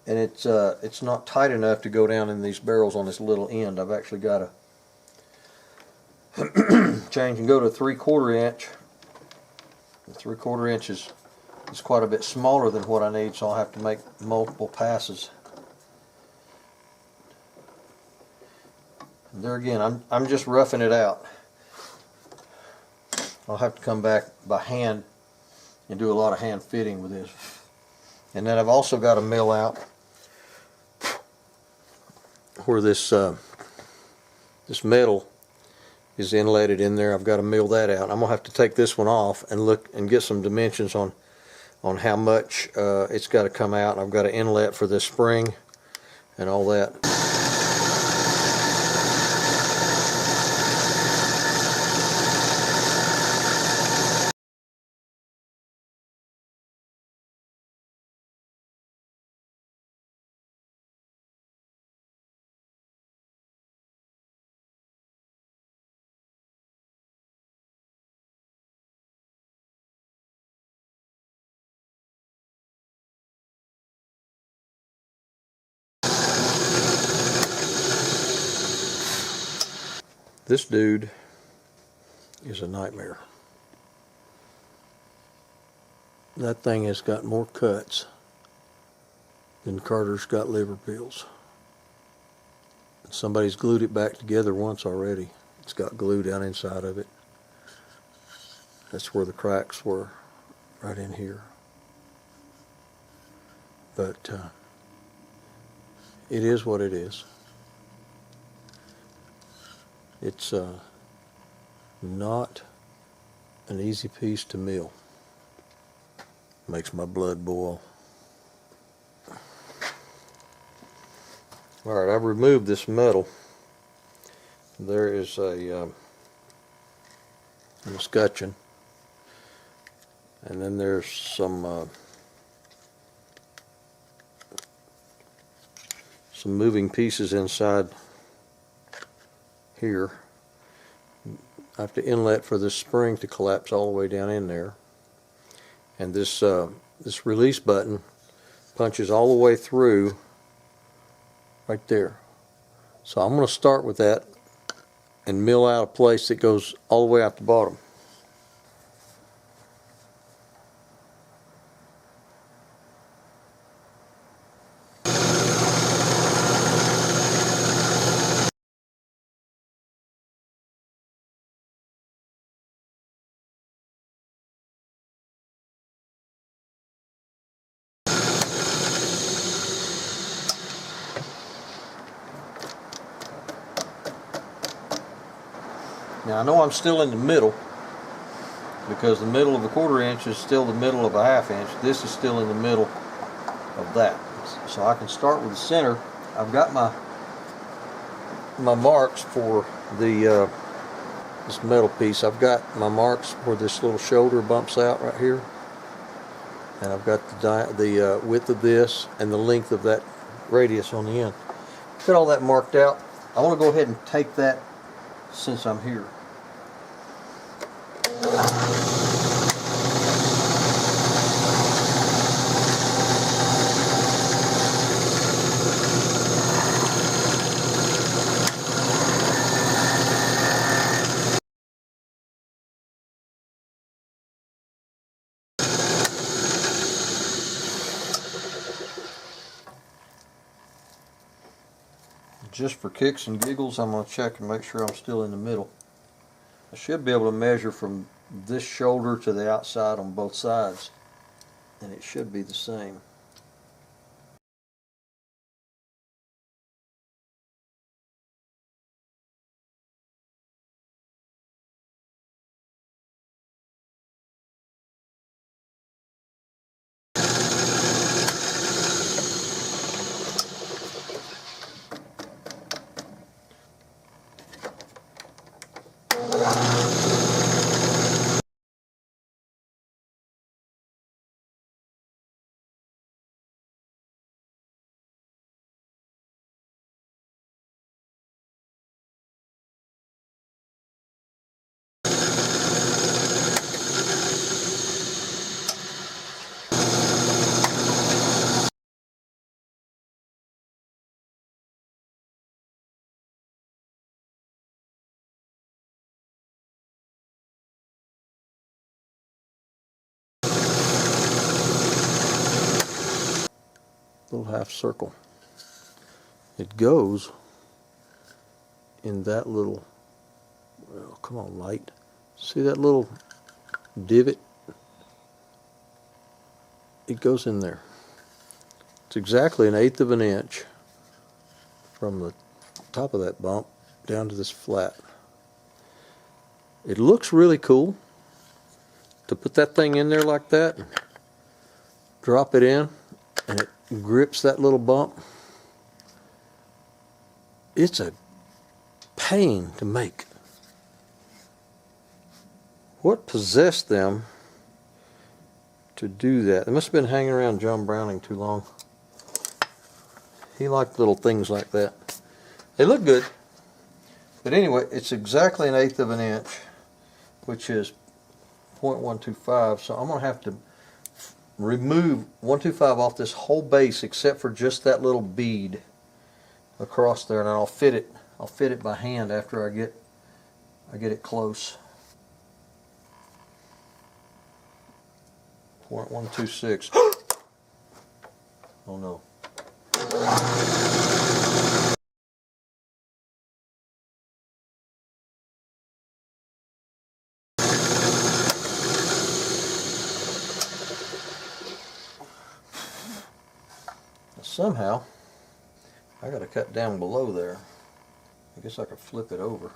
and it's not tight enough to go down in these barrels on this little end. I've actually got to change and go to 3/4 inch. The 3/4 inch is quite a bit smaller than what I need, so I'll have to make multiple passes. And there again, I'm just roughing it out. I'll have to come back by hand and do a lot of hand fitting with this. And then I've also got to mill out where this metal is inletted in there. I've got to mill that out. I'm gonna have to take this one off and look and get some dimensions on how much it's got to come out. I've got an inlet for this spring and all that. This dude is a nightmare. That thing has got more cuts than Carter's got liver pills. Somebody's glued it back together once already. It's got glue down inside of it. That's where the cracks were, right in here. But it is what it is. It's not an easy piece to mill. Makes my blood boil. Alright, I've removed this metal. There is a escutcheon, and then there's some moving pieces inside here. I have to inlet for this spring to collapse all the way down in there, and this release button punches all the way through right there. So I'm going to start with that and mill out a place that goes all the way out the bottom. Now I know I'm still in the middle, because the middle of a 1/4 inch is still the middle of a 1/2 inch. This is still in the middle of that. So I can start with the center. I've got my marks for the this metal piece. I've got my marks where this little shoulder bumps out right here, and I've got the width of this and the length of that radius on the end. Got all that marked out. I want to go ahead and take that since I'm here. Just for kicks and giggles, I'm going to check and make sure I'm still in the middle. I should be able to measure from this shoulder to the outside on both sides, and it should be the same. little half circle. It goes in that little, well, come on, light. See that little divot? It goes in there. It's exactly 1/8 of an inch from the top of that bump down to this flat. It looks really cool to put that thing in there like that, drop it in, and it grips that little bump. It's a pain to make. What possessed them to do that? They must have been hanging around John Browning too long. He liked little things like that. They look good. But anyway, it's exactly 1/8 of an inch, which is 0.125. So I'm going to have to remove 125 off this whole base except for just that little bead across there, and I'll fit it. I'll fit it by hand after I get it close. 0.126. Oh no. Somehow I got to cut down below there. I guess I could flip it over.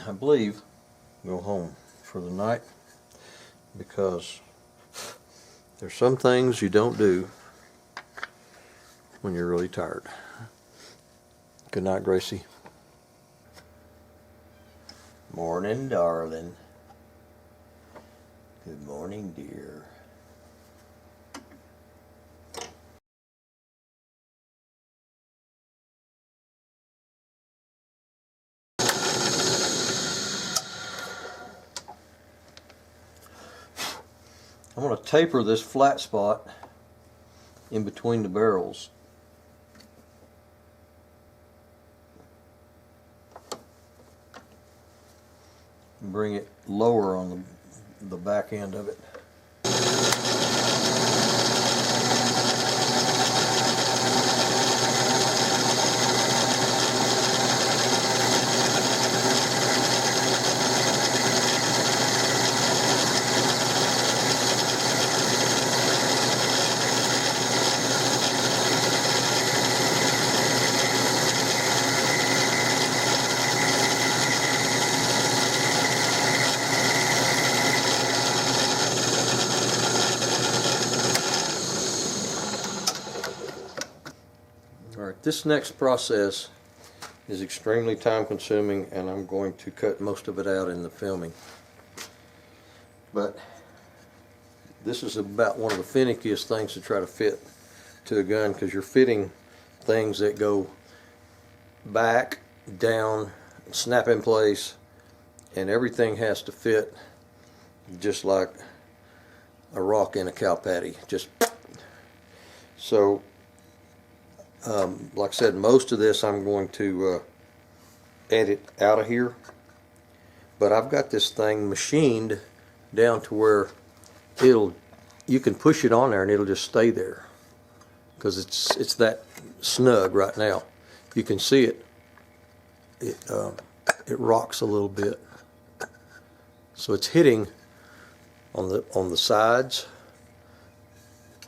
I believe go home for the night, because there's some things you don't do when you're really tired. Good night, Gracie. Morning, darling. Good morning, dear. I'm going to taper this flat spot in between the barrels. And bring it lower on the back end of it. Alright, this next process is extremely time consuming, and I'm going to cut most of it out in the filming. But this is about one of the finickiest things to try to fit to a gun, because you're fitting things that go back, down, snap in place, and everything has to fit just like a rock in a cow patty. Just so like I said, most of this I'm going to edit out of here, but I've got this thing machined down to where you can push it on there and it'll just stay there, because it's that snug right now. You can see it rocks a little bit, so it's hitting on the sides.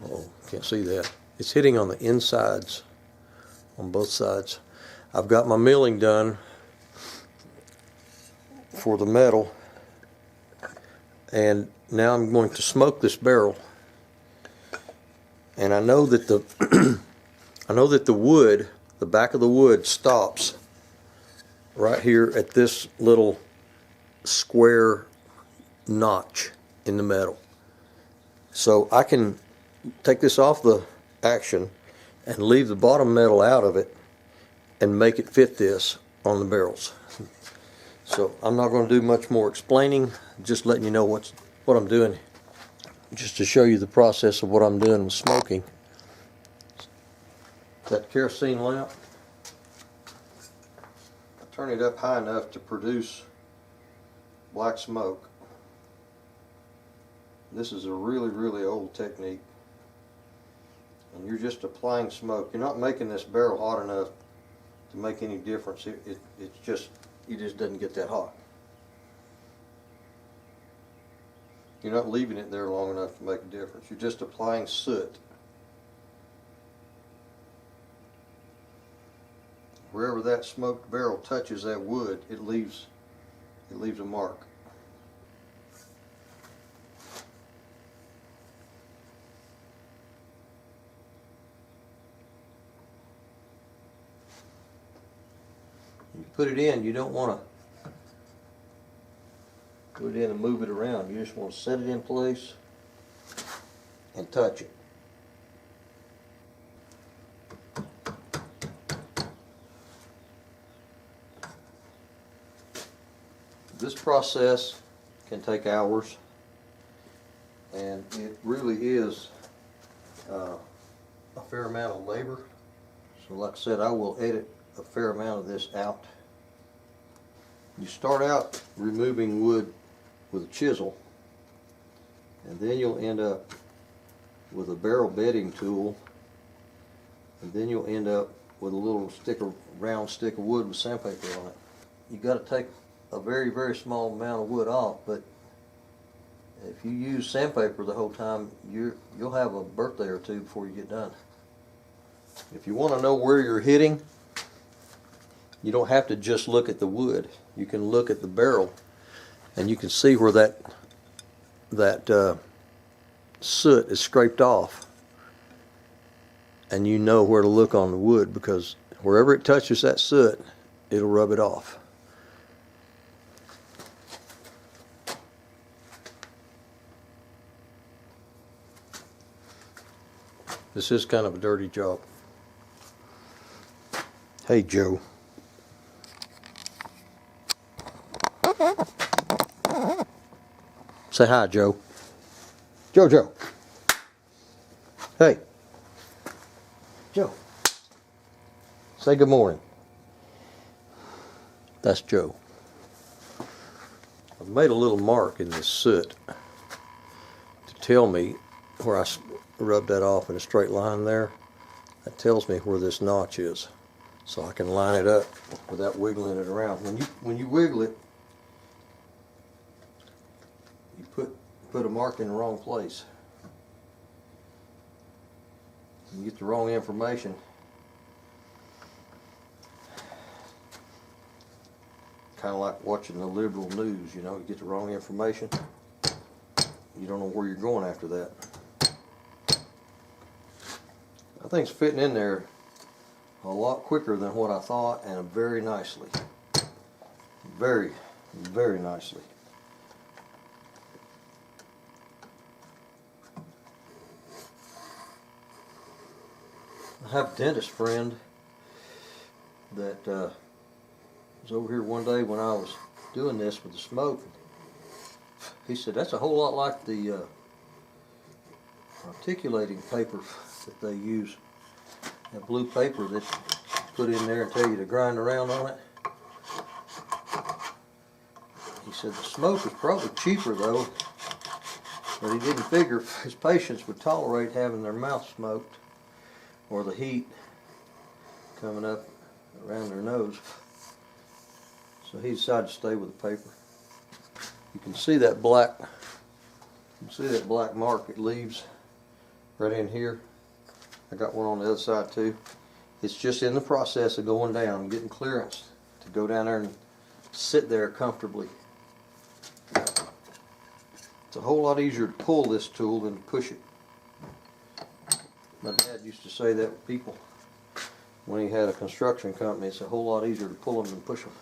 Oh, can't see that. It's hitting on the insides on both sides. I've got my milling done for the metal, and now I'm going to smoke this barrel. And I know that the wood, the back of the wood, stops right here at this little square notch in the metal. So I can take this off the action and leave the bottom metal out of it and make it fit this on the barrels. So I'm not going to do much more explaining, just letting you know what I'm doing, just to show you the process of what I'm doing with smoking. That kerosene lamp, I turn it up high enough to produce black smoke. This is a really, really old technique. And you're just applying smoke. You're not making this barrel hot enough to make any difference. It just doesn't get that hot. You're not leaving it there long enough to make a difference. You're just applying soot. Wherever that smoked barrel touches that wood, it leaves a mark. You put it in, you don't want to put it in and move it around. You just want to set it in place and touch it. This process can take hours, and it really is a fair amount of labor. So like I said, I will edit a fair amount of this out. You start out removing wood with a chisel, and then you'll end up with a barrel bedding tool, and then you'll end up with a little round stick of wood with sandpaper on it. You got to take a very, very small amount of wood off, but if you use sandpaper the whole time, you'll have a birthday or two before you get done. If you want to know where you're hitting, you don't have to just look at the wood. You can look at the barrel, and you can see where that soot is scraped off, and you know where to look on the wood, because wherever it touches that soot, it'll rub it off. This is kind of a dirty job. Hey, Joe. Say hi, Joe. Joe. Hey. Joe. Say good morning. That's Joe. I've made a little mark in this soot to tell me where I rubbed that off in a straight line there. That tells me where this notch is, so I can line it up without wiggling it around. When you wiggle it, you put a mark in the wrong place. You get the wrong information. Kind of like watching the liberal news, you know, you get the wrong information, you don't know where you're going after that. I think it's fitting in there a lot quicker than what I thought, and very nicely. Very, very nicely. I have a dentist friend that was over here one day when I was doing this with the smoke. He said, that's a whole lot like the articulating paper that they use. That blue paper that you put in there and tell you to grind around on it. He said the smoke is probably cheaper though, but he didn't figure his patients would tolerate having their mouth smoked or the heat coming up around their nose. So he decided to stay with the paper. You can see that black mark it leaves right in here. I got one on the other side too. It's just in the process of going down, getting clearance to go down there and sit there comfortably. It's a whole lot easier to pull this tool than to push it. My dad used to say that with people when he had a construction company. It's a whole lot easier to pull them than push them.